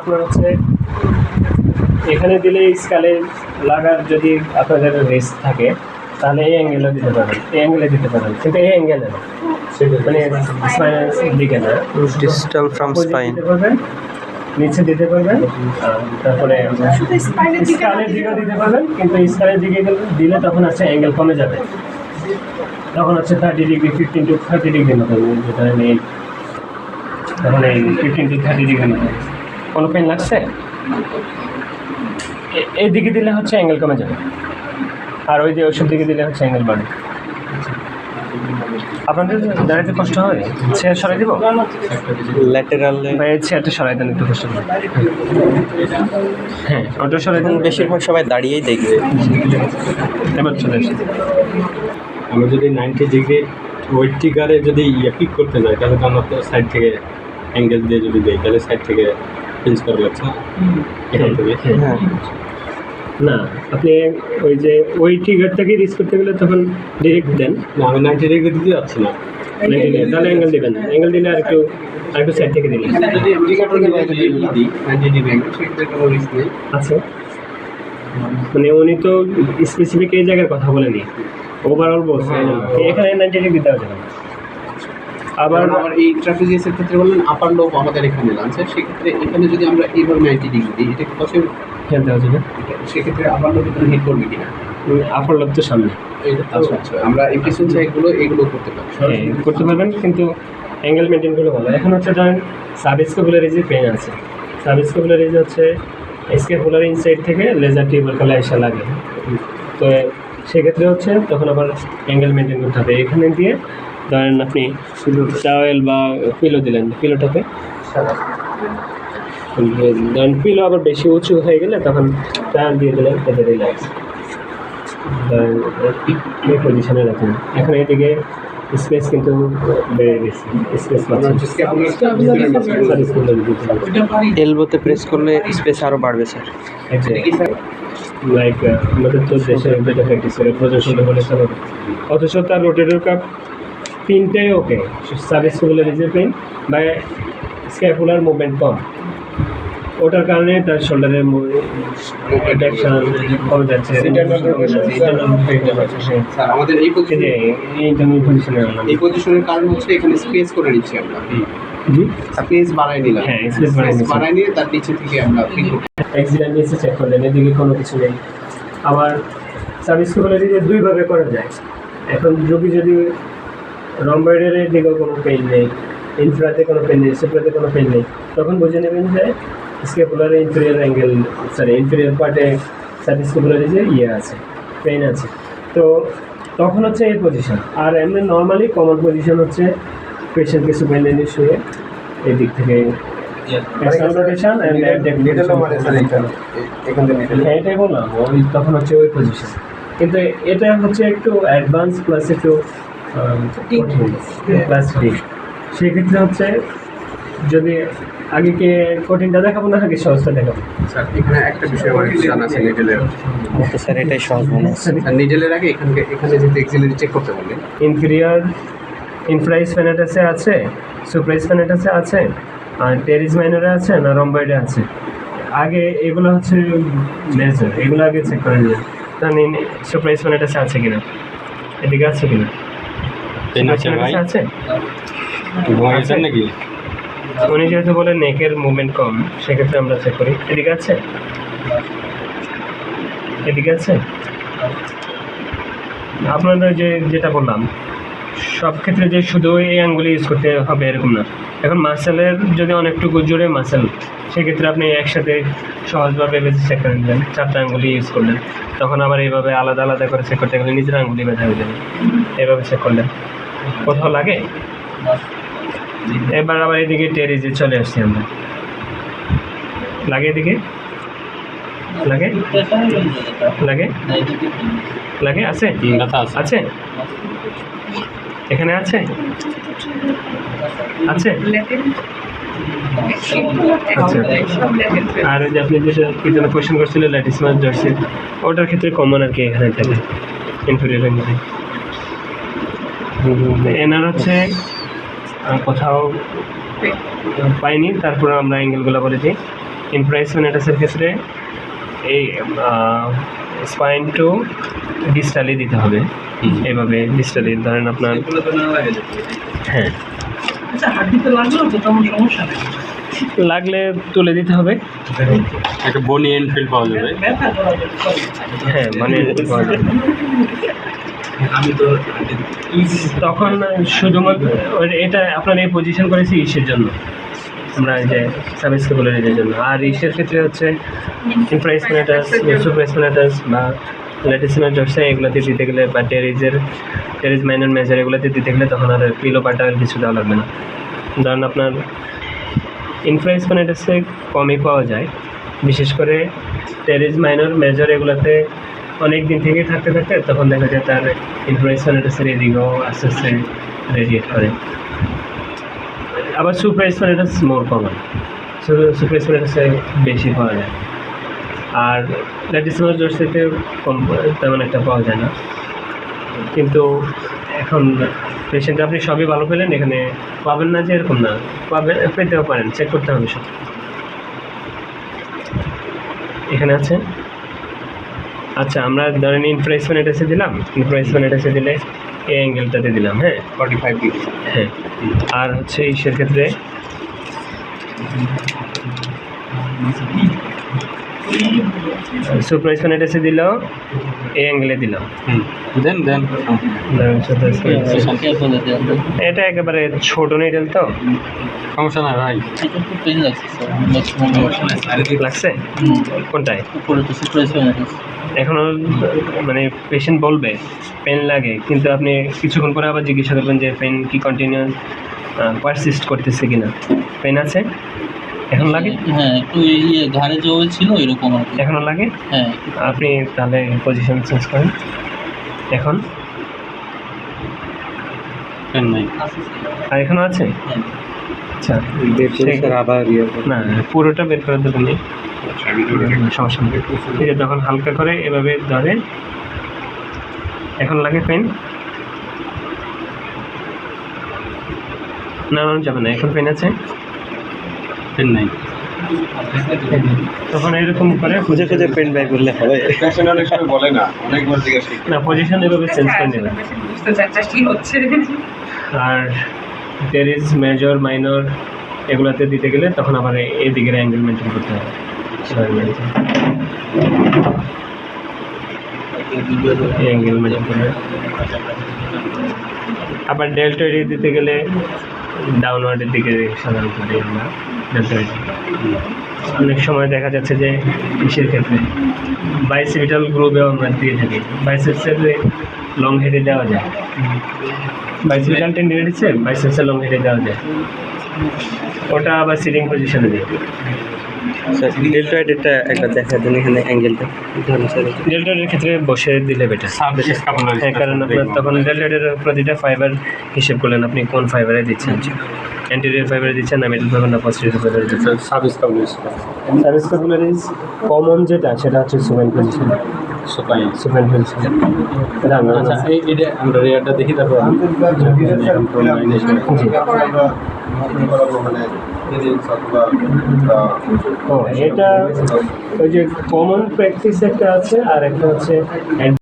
আপনার হচ্ছে এখানে দিলে স্কেলে লাগার যদি আপনাদের রিস্ক থাকে তাহলে এই অ্যাঙ্গেলে দিতে পারেন, এই অ্যাঙ্গেলে দিতে পারেন, কিন্তু এই অ্যাঙ্গেলে না, মানে স্পাইনের দিকে না, distal from spine দিতে পারবেন, নিচে দিতে পারবেন, তারপরে স্কালের দিকেও দিতে পারবেন, কিন্তু স্কালের দিকে দিলে তখন হচ্ছে অ্যাঙ্গেল কমে যাবে, তখন হচ্ছে 30 ডিগ্রি 15 to 30 ডিগ্রি মতো, যেটা নেই তখন এই 15 to 30 ডিগ্রি মতো। কোনো পেন লাগছে? এই দিকে দিলে হচ্ছে অ্যাঙ্গেল কমে যাবে, আর ওই যে ওষুধ দিকে দিলে হচ্ছে অ্যাঙ্গেল বাড়ে। আপনাদের দাঁড়াতে কষ্ট হয়, চেয়ার সরাই দিব, lateral বা এই চেয়ারটা সরাই দেন একটু কষ্ট হবে। হ্যাঁ, ওটা সরাই দেন। বেশিরভাগ সবাই দাঁড়িয়েই দেখবে। এবার চলে এসেছে। আমরা যদি 90 ডিগ্রি ওয়েট ট্রিগারে যদি পিক করতে যাই তাহলে তো আমরা তো সাইড থেকে অ্যাঙ্গেল দিয়ে যদি দিই তাহলে সাইড থেকে পিঞ্চ করা লাগছে না এখান থেকে। হ্যাঁ, না, আপনি ওই যে ওই ট্রিগারটাকে রিচ করতে গেলে তখন ডিরেক্ট দেন, না আমি 90 ডিগ্রি দিতে যাচ্ছি না। তাহলে অ্যাঙ্গেল দেবেন, অ্যাঙ্গেল দিলে আর একটু সাইড থেকে দিলেন। যদি ট্রিগার থেকে দিই 90 ডিগ্রি অ্যাঙ্গেল সেক্ষেত্রে কোনো রিস্ক নেই। আচ্ছা, মানে উনি তো স্পেসিফিক এই জায়গার কথা বলেনি, ওভারঅল বলছে, এখানে 90 ডিগ্রি দেওয়া যাবে না। আবার আবার এই ট্রাপিজিয়াসের ক্ষেত্রে বললেন আপার লোব আমাদের এখানে লাঞ্চ, সেক্ষেত্রে এখানে যদি আমরা এইভাবে 90 ডিগ্রি দিই এটা কি পসিবল? খেয়াল দেওয়া যাবে, সেক্ষেত্রে আপার লোব এখানে হিট করবে কিনা? আপার লব তো সামনে, আচ্ছা আমরা ইমপ্রেশন সাইডগুলো এগুলো করতে পারি। করতে পারবেন, কিন্তু অ্যাঙ্গেল মেনটেন করে ভালো। এখন হচ্ছে ধরেন সাবস্কেপুলারি যে পেন আছে, সাবস্কেপুলারি যে হচ্ছে স্কেপুলার ইনসাইড থেকে লেজার টিউবারকালে এসে লাগে, তো সেক্ষেত্রে হচ্ছে তখন আবার অ্যাঙ্গেল মেনটেন করতে হবে। এখানে দিয়ে ধরেন আপনি শুধু টাওয়েল বা পিলো দিলেন, পিলোটাকে ধরেন পিলো আবার বেশি উঁচু হয়ে গেলে তখন টাওয়েল দিয়ে দিলেন, এতে রিল্যাক্স এই পজিশনে রাখুন। এখন এদিকে স্পেস কিন্তু বেড়ে গেছে, স্পেস এলবোতে প্রেস করলে স্পেস আরো বাড়বে স্যার। লাইক আমাদের তো দেশে যেটা প্র্যাকটিস করে প্রদর্শন বলে চলো, অথচ তার রোটেটর কাপ তিনটাই ওকে, সাবস্কেপুলারিজের পেন বা স্ক্যাপুলার মুভমেন্ট কম, ওটার কারণে তার শোল্ডারের অ্যাট্রাকশন কমে যাচ্ছে, স্যার আমাদের এই পজিশনের কারণ হচ্ছে এখানে স্পেস করে নিচ্ছি আমরা, স্পেস বাড়াই নিলাম। হ্যাঁ, স্পেস বাড়াই নিয়ে তার নিচে থেকে আমরা ফিল করতে অ্যাক্সিডেন্ট এসে চেক করলেন, এদিকে কোনো কিছু নেই। আবার সাবস্কেপুলারিজে দুইভাবে করা যায়। এখন রোগী যদি রম্বয়েডের দিকেও কোনো পেইন নেই, ইনফ্রাতে কোনো পেইন নেই, সুপ্রাতে কোনো পেইন নেই, তখন বুঝে নেবেন যে স্কেপুলারে ইনফেরিয়র অ্যাঙ্গেল, ইনফেরিয়র পার্টে সাবস্কেপুলারে যে আছে, পেইন আছে, তো তখন হচ্ছে এই পজিশন। আর এমনি নর্মালি কমন পজিশন হচ্ছে পেশেন্টকে সুপাইন শুয়ে এই দিক থেকে এটাই বললাম, ওই তখন হচ্ছে ওই পজিশন। কিন্তু এটা হচ্ছে একটু অ্যাডভান্স প্লাস একটু প্লাস ডিপ, সেক্ষেত্রে হচ্ছে যদি আগে কে কঠিনটা দেখাবো না আগে সহজটা দেখাবো। স্যার এখানে একটা বিষয় আমার একটু জানা আছে নিডেলের। স্যার এটাই সহজ মনে হয়। স্যার নিডেলের আগে এখানে যেহেতু এক্সিলারি চেক করতে বললেন, ইনফ্রাইস ফেনেটাসে আছে, সুপ্রাইস ফেনেটাসে আছে, আর টেরিস মাইনরে আছে না রম্বয়েডে আছে, আগে এগুলো হচ্ছে মেজর, এগুলো আগে চেক করে নিন। তাহলে সুপ্রাইস ফেনেটাসে আছে কিনা, এদিকে আছে কিনা, আছে নাকি উনি যেহেতু বলে নেকের মুভমেন্ট কম, সেক্ষেত্রে আমরা চেক করি এদিকে আছে, এদিকে আছে। আপনাদের যেটা বললাম সব ক্ষেত্রে যে শুধু এই আঙ্গুলি ইউজ করতে হবে এরকম না। এখন মাসেলের যদি অনেকটুকু জোরে মাসেল, সেক্ষেত্রে আপনি একসাথে সহজভাবে বেশি চেক করে নিলেন, 4টা আঙ্গুলি ইউজ করলেন, তখন আবার এইভাবে আলাদা আলাদা করে চেক করতে গেলে নিজের আঙ্গুলি ব্যথা হয়ে যাবে, এইভাবে চেক করলেন। কোথাও লাগে? এবার আবার এদিকে টেরিজে চলে আসছি আমরা, লাগে এদিকে, লাগে লাগে লাগে আছে আছে, এখানে আছে আছে আচ্ছা। আর ওই যে আপনি যেটা কি জন্য কোয়েশ্চেন করছিলেন ল্যাটিসমাস জার্সি, ওটার ক্ষেত্রে কমন আর কি এখানে থাকে ইনফেরিয়র অ্যাঙ্গেলে। এনার হচ্ছে কোথাও পাইনি, তারপরে আমরা অ্যাঙ্গেলগুলো বলে দিই। ইনফ্রাস্পিনেটাসের ক্ষেত্রে এই স্পাইন টু ডিস্টালি দিতে হবে, এইভাবে ডিস্টালি ধরেন আপনার, হ্যাঁ আচ্ছা হাড্ডিতে লাগলো তো তেমন সমস্যা নেই, লাগলে তুলে দিতে হবে। একটা বনি এনফিল্ড পাওয়া যাবে। ব্যথা করা যেতে পারে। হ্যাঁ মানে আমি তো তখন শুধুমাত্র এটা আপনার এই পজিশন করেছি ইসের জন্য, আমরা এই যে সাবস্ক্রিবুলারের জন্য। আর ইসের ক্ষেত্রে হচ্ছে ইনফ্রাস্পিনেটাস, সুপ্রাস্পিনেটাস বা ল্যাটিসিমাস ডরসা এগুলোতে দিতে গেলে, বা টেরিজ মাইনর মেজর এগুলোতে দিতে গেলে তখন আর পিলো পাটা আর কিছু দেওয়া লাগবে না। ধরুন আপনার ইনফ্রাস্পিনেটাসে কমই পাওয়া যায়, বিশেষ করে টেরিজ মাইনর মেজর এগুলোতে অনেক দিন থেকে থাকতে থাকতে তখন দেখা যায় তার ইনফ্রাস্পিনেটাসের এদিকেও আস্তে আস্তে রেডিয়েট করে। আবার সুপ্রাস্পিনেটাস মোর কমন, সুপ্রাস্পিনেটাসে বেশি পাওয়া যায়। আর ল্যাটিসিমাস ডরসাতে কম, তেমন একটা পাওয়া যায় না। কিন্তু এখন পেশেন্ট আপনি সবই ভালো পেলেন, এখানে পাবেন না যে এরকম না, পাবেন, পেতেও পারেন, চেক করতে হবে সব। এখানে আছে। আচ্ছা আমরা ধরেন ইনফ্রাস্পিনেটাসে দিলাম, ইনফ্রাস্পিনেটাসে দিলে এই অ্যাঙ্গেলটাতে দিলাম, হ্যাঁ 45 ডিগ্রি। হ্যাঁ। আর হচ্ছে ইসের ক্ষেত্রে সুপ্রাস্পিনেটাসে দিলেও এই অ্যাঙ্গেলে দিলাম, দেন ধরেন এটা একেবারে ছোট নিডেল তো, সমস্যা নাই ভাই। লাগছে কোনটায়? এখনো মানে পেশেন্ট বলবে পেন লাগে, কিন্তু আপনি কিছুক্ষণ পরে আবার জিজ্ঞাসা করবেন যে পেন কি কন্টিনিউ পারসিস্ট করতেছে কিনা। পেন আছে এখন লাগে? হ্যাঁ একটু ঘাড়ে যে ছিল এরকম আর কি। এখনো লাগে? হ্যাঁ আপনি তাহলে পজিশন চেঞ্জ করেন। এখন পেন নাই। আর এখনো আছে? আচ্ছা আবার না, পুরোটা বের করার দরকার নেই, সমস্যা নেই। ঠিক আছে, তখন হালকা করে এভাবে ধরে। এখন লাগে পেন? না যাবে না, এখন পেন আছে? পেন নাই। তখন এরকম করে খুঁজে খুঁজে পেন বাই করলে হবে। অনেক সময় বলে না, অনেকবার জিজ্ঞাসা করি। না, পজিশন এভাবে চেঞ্জ করে নেবেন। বুঝতে চাচ্ছিস কি হচ্ছে। আর টেরিজ মেজর মাইনর এগুলোতে দিতে গেলে তখন আবার এই দিকের অ্যাঙ্গেল মেনটেন করতে হবে। অ্যাঙ্গেল মেনটেন করবে। আবার ডেল্টয়েড দিতে গেলে ডাউনওয়ার্ডের দিকে সাধারণত দিই আমরা ডেল্টয়েড। অনেক সময় দেখা যাচ্ছে যে ইসের ক্ষেত্রে বাইসেপিটাল গ্রুপেও আমরা দিয়ে থাকি, বাইসেপসের লং হেডে দেওয়া যায়, বাইসেপিটাল টেন্ডিনিটিসে বাইসেপসের লং হেডে দেওয়া যায়, ওটা আবার সিটিং পজিশনে দিই। ডেল্টয়েডটা একবার দেখা দেন এখানে অ্যাঙ্গেলটা। ডেল্টয়েডের ক্ষেত্রে বসে দিলে বেটার। সাবস্ক্রিবুলার হ্যাঁ, কারণ আপনার তখন ডেল্টয়েডের প্রতিটা ফাইবার হিসেব করলেন আপনি কোন ফাইবারে দিচ্ছেন, অ্যান্টেরিয়র ফাইবারে দিচ্ছেন না মিডল ফাইবার না পস্টেরিয়র ফাইবারে দিচ্ছেন। সাবস্ক্রিবুলারিজ কমন যেটা সেটা হচ্ছে সুপাইন পজিশন। Supine position. আচ্ছা এটা আমরা রেয়ারটা দেখি, তারপর ও এটা ওই যে কমন প্র্যাকটিস একটা আছে, আর একটা হচ্ছে